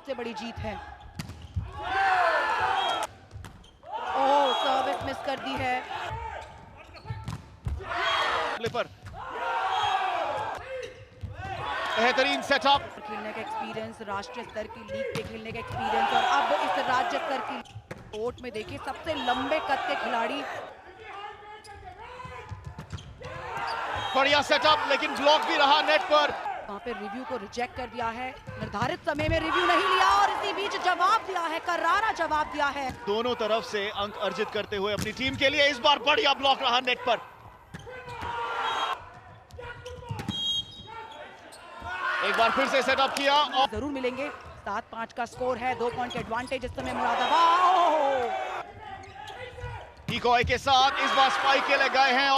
सबसे बड़ी जीत है। ओह, सर्विस मिस कर दी है। बेहतरीन सेटअप, खेलने का एक्सपीरियंस, राष्ट्रीय स्तर की लीग पे खेलने का एक्सपीरियंस और अब इस राज्य स्तर की कोर्ट में देखिए सबसे लंबे कद के खिलाड़ी। बढ़िया सेटअप, लेकिन ब्लॉक भी रहा नेट पर। वहाँ पे रिव्यू को रिजेक्ट कर दिया है, निर्धारित समय में रिव्यू नहीं लिया और इसी बीच जवाब दिया है, करारा जवाब दिया है। दोनों तरफ से अंक अर्जित करते हुए अपनी टीम के लिए इस बार बढ़िया ब्लॉक रहा नेट पर। एक बार फिर से सेटअप किया और जरूर मिलेंगे। 7-5 का स्कोर है, 2 पॉइंट के एडवांटेज इस समय मुरादाबाद। डिकॉय के साथ इस बार स्पाइक के लिए गए हैं।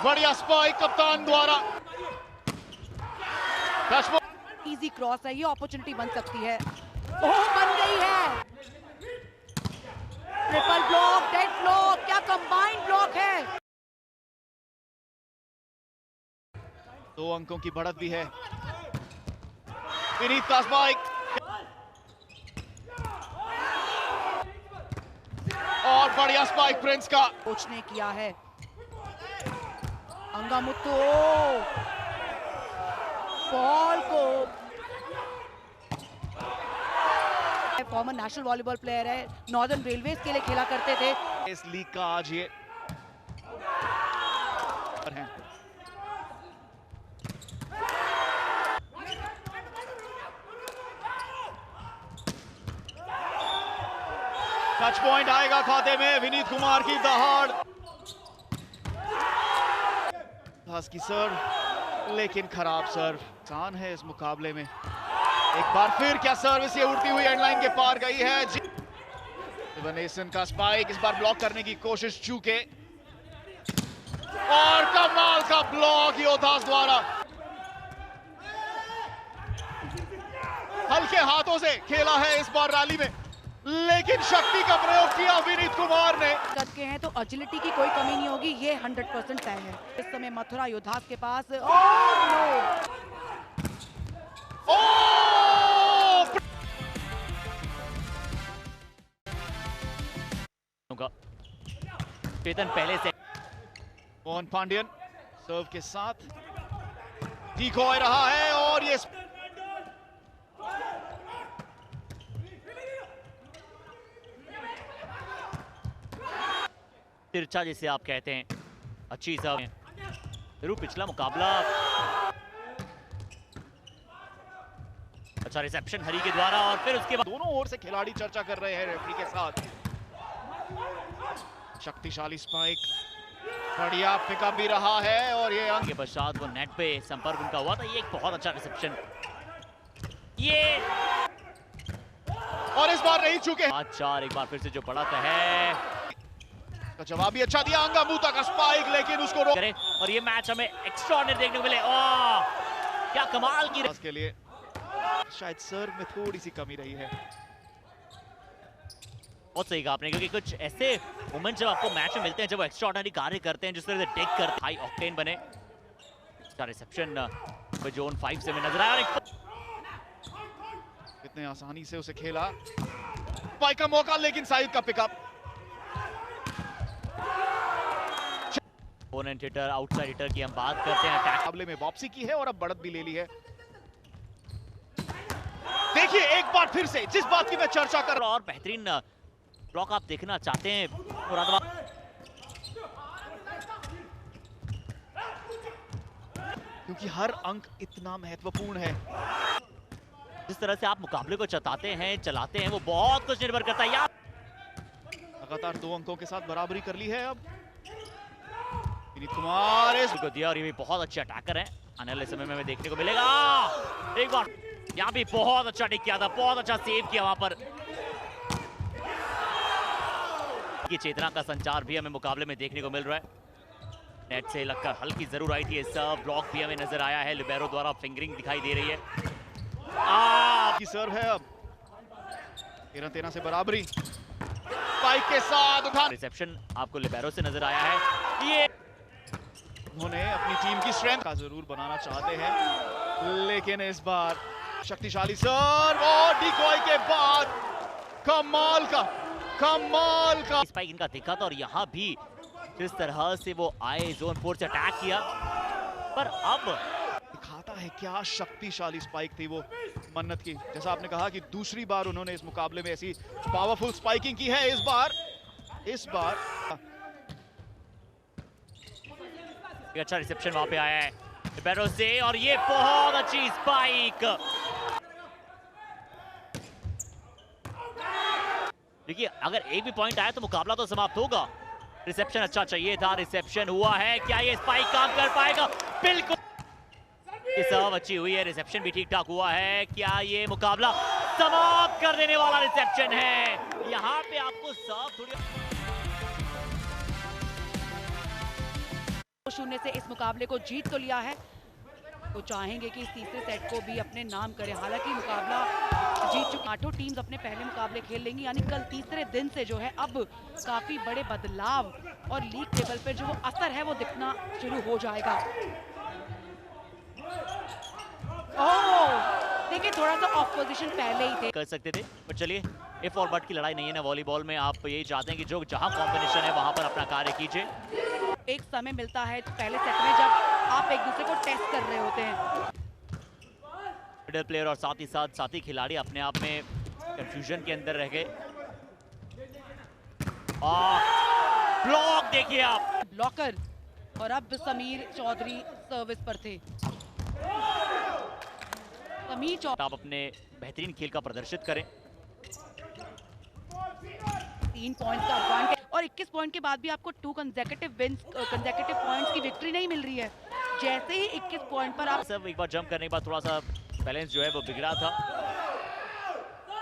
बढ़िया स्पाइक कप्तान द्वारा। इजी क्रॉस है, ये अपॉर्चुनिटी बन सकती है। ओह, बन गई है। ट्रिपल ब्लॉक, डेड ब्लॉक, क्या कंबाइंड ब्लॉक है। 2 अंकों की बढ़त भी है। विनीत का स्पाइक और बढ़िया स्पाइक प्रिंस का। कोच ने किया है। अंगामुत्तु बॉल को, फॉर्मर नेशनल वॉलीबॉल प्लेयर है, नॉर्दर्न रेलवेज के लिए खेला करते थे। इस लीग का आज ये है। टच पॉइंट आएगा खाते में। विनीत कुमार की दहाड़, घास की सर्व, लेकिन खराब सर्व। आसान है इस मुकाबले में। एक बार फिर क्या सर्विस, ये उड़ती हुई एंडलाइन के पार गई है। शिवनेशन का स्पाइक इस बार ब्लॉक करने की कोशिश चूके और कमाल का ब्लॉक योद्धास द्वारा। हल्के हाथों से खेला है इस बार रैली में, लेकिन शक्ति का प्रयोग किया विनीत कुमार ने। कद के हैं तो एजिलिटी की कोई कमी नहीं होगी, ये 100% तय है। इस समय मथुरा योद्धास के पास चेतन पहले से। मोहन पांड्यन सर्व के साथ डिकॉय रहा है और ये तिरछा जिसे आप कहते हैं, अच्छी सर्व जरूर। पिछला मुकाबला अच्छा रिसेप्शन हरी के द्वारा और फिर उसके बाद दोनों ओर से खिलाड़ी चर्चा कर रहे हैं रेफरी के साथ। शक्तिशाली स्पाइक, बढ़िया पिकअप भी रहा है और ये अंक के पश्चात वो नेट पे संपर्क उनका हुआ था। ये एक बहुत अच्छा रिसेप्शन, ये और इस बार नहीं चुके। 5-4 एक बार फिर से जो बढ़त है, का जवाब भी अच्छा दिया। अंगामुता का स्पाइक, लेकिन उसको रोक करे और ये मैच हमें एक्स्ट्राऑर्डिनरी देखने को मिले। ओह, क्या कमाल की के लिए शायद सर्व में थोड़ी सी कमी रही है। बहुत सही कहा आपने, क्योंकि कुछ ऐसे मोमेंट जब आपको मैच में मिलते हैं, जब वो एक्स्ट्राऑर्डिनरी कार्य करते हैं, जिस तरह से टेक कर हाई ऑक्टेन बने। इसका रिसेप्शन जोन 5 से में नजर आया। कितने आसानी से उसे खेला, स्पाइक का मौका, लेकिन साइद का pickup. Opponent hitter, outside hitter की हम बात करते हैं। अटैक मुकाबले में वापसी की है और अब बढ़त भी ले ली है। देखिए एक बार फिर से जिस बात की मैं चर्चा कर रहा हूं, और बेहतरीन ब्लॉक आप देखना चाहते हैं मुरादाबाद, क्योंकि हर अंक इतना महत्वपूर्ण है। जिस तरह से आप मुकाबले को चलाते हैं वो बहुत कुछ निर्भर करता है। यार लगातार 2 अंकों के साथ बराबरी कर ली है। अब विनीत कुमार इसको दिया और ये भी बहुत अच्छे अटैकर हैं। आने वाले समय में हमें देखने को मिलेगा। एक बार यहाँ भी बहुत अच्छा टिक किया था, बहुत अच्छा सेव किया वहां पर। की चेतना का संचार भी हमें मुकाबले में देखने को मिल रहा है। नेट से लगकर हल्की जरूर आई थी, सर्व ब्लॉक भी हमें नजर आया है। लिबेरो द्वारा फिंगरिंग दिखाई दे रही है। की सर्व है अब 13-13 से बराबरी। स्पाइक के साथ उठा, रिसेप्शन आपको लिबेरो से नजर आया है। ये उन्होंने अपनी टीम की स्ट्रेंथ का जरूर बनाना चाहते हैं, लेकिन इस बार शक्तिशाली सर्व और डिकॉय के बाद कमाल का स्पाइक इनका दिखा था और यहाँ भी जिस तरह से वो आए जोन 4 से अटैक किया, पर अब दिखाता है क्या शक्तिशाली स्पाइक थी वो मन्नत की। जैसा आपने कहा कि दूसरी बार उन्होंने इस मुकाबले में ऐसी पावरफुल स्पाइकिंग की है। इस बार एक अच्छा रिसेप्शन वहां पे आया है लिबेरो से और ये बहुत अच्छी स्पाइक। देखिए अगर एक भी पॉइंट आया तो मुकाबला तो समाप्त होगा। रिसेप्शन अच्छा चाहिए था, रिसेप्शन हुआ है, क्या ये स्पाइक काम कर पाएगा? बिल्कुल, ये सर्व अच्छी हुई है, रिसेप्शन भी ठीक ठाक हुआ है, क्या ये मुकाबला समाप्त कर देने वाला रिसेप्शन है? यहाँ पे आपको सर्व थोड़ी 0 से इस मुकाबले को जीत तो लिया है, वो चाहेंगे कि इस तीसरे सेट को भी अपने नाम करें। हालांकि मुकाबला जीत चुकी 8 टीम्स अपने पहले मुकाबले खेल लेंगी, यानी कल तीसरे दिन से जो है अब काफी बड़े बदलाव और लीग टेबल पर जो असर है वो दिखना शुरू हो जाएगा। देखिए थोड़ा सा ऑफ पोजीशन पहले ही थे, कर सकते थे, पर चलिए इफ और बट की लड़ाई नहीं है ना वॉलीबॉल में। आप यही चाहते हैं कि जो जहां कॉम्बिनेशन है वहां पर अपना कार्य कीजिए। एक समय मिलता है पहले सेट में जब आप एक दूसरे को टेस्ट कर रहे होते हैं। मिडिल प्लेयर और साथ ही साथी खिलाड़ी अपने आप में कंफ्यूजन के अंदर रह गए। ब्लॉक देखिए आप, ब्लॉकर, और अब समीर चौधरी सर्विस पर थे। समीर चौधरी आप अपने बेहतरीन खेल का प्रदर्शित करें। 3 पॉइंट्स का एडवांटेज और 21 पॉइंट के बाद भी आपको 2 कंसेक्यूटिव पॉइंट्स की विक्ट्री नहीं मिल रही है। जैसे ही 21 पॉइंट पर आप सब एक बार जंप करने के बाद थोड़ा सा बैलेंस जो है वो बिगड़ा था।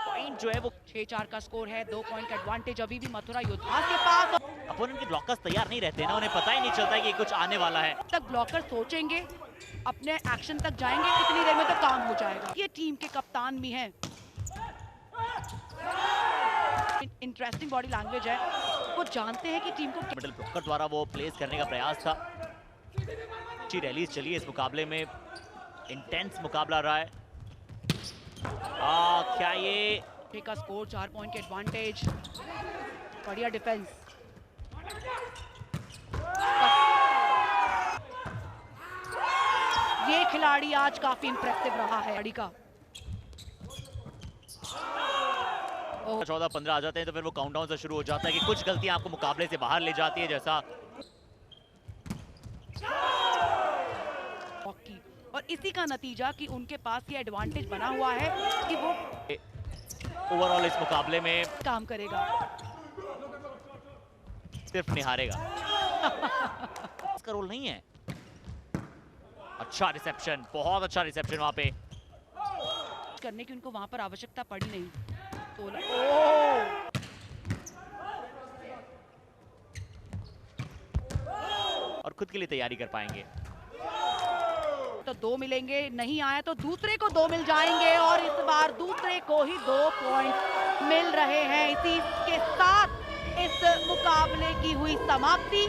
पॉइंट जो है वो 6-4 का स्कोर है, 2 पॉइंट का एडवांटेज अभी भी मथुरा योद्धास के पास। अपोनेंट के ब्लॉकर्स तैयार नहीं रहते ना, उन्हें पता ही नहीं चलता कि कुछ आने वाला है। तक ब्लॉकर सोचेंगे, अपने एक्शन तक जाएंगे, कितनी देर में तो काम हो जाएगा। ये टीम के कप्तान भी हैं, इंटरेस्टिंग बॉडी लैंग्वेज है, वो जानते हैं कि टीम को मिडिल ब्लॉकर द्वारा वो प्लेस करने का प्रयास था। अच्छी रैलीज चली इस मुकाबले में, इंटेंस मुकाबला रहा है। क्या ये का स्कोर 4 पॉइंट के एडवांटेज, बढ़िया डिफेंस। ये खिलाड़ी आज काफी इंप्रेसिव रहा है खिलाड़ी का। 14-15 आ जाते हैं तो फिर वो काउंटडाउन से शुरू हो जाता है कि कुछ गलतियां आपको मुकाबले से बाहर ले जाती है, जैसा और इसी का नतीजा कि उनके पास ये एडवांटेज बना हुआ है कि वो ओवरऑल इस मुकाबले में काम करेगा, सिर्फ निहारेगा। इसका रोल नहीं है। अच्छा रिसेप्शन, बहुत अच्छा रिसेप्शन वहां पे करने की उनको वहां पर आवश्यकता पड़ी नहीं। तो और खुद के लिए तैयारी कर पाएंगे तो 2 मिलेंगे, नहीं आया तो दूसरे को 2 मिल जाएंगे और इस बार दूसरे को ही 2 पॉइंट मिल रहे हैं। इसी के साथ इस मुकाबले की हुई समाप्ति।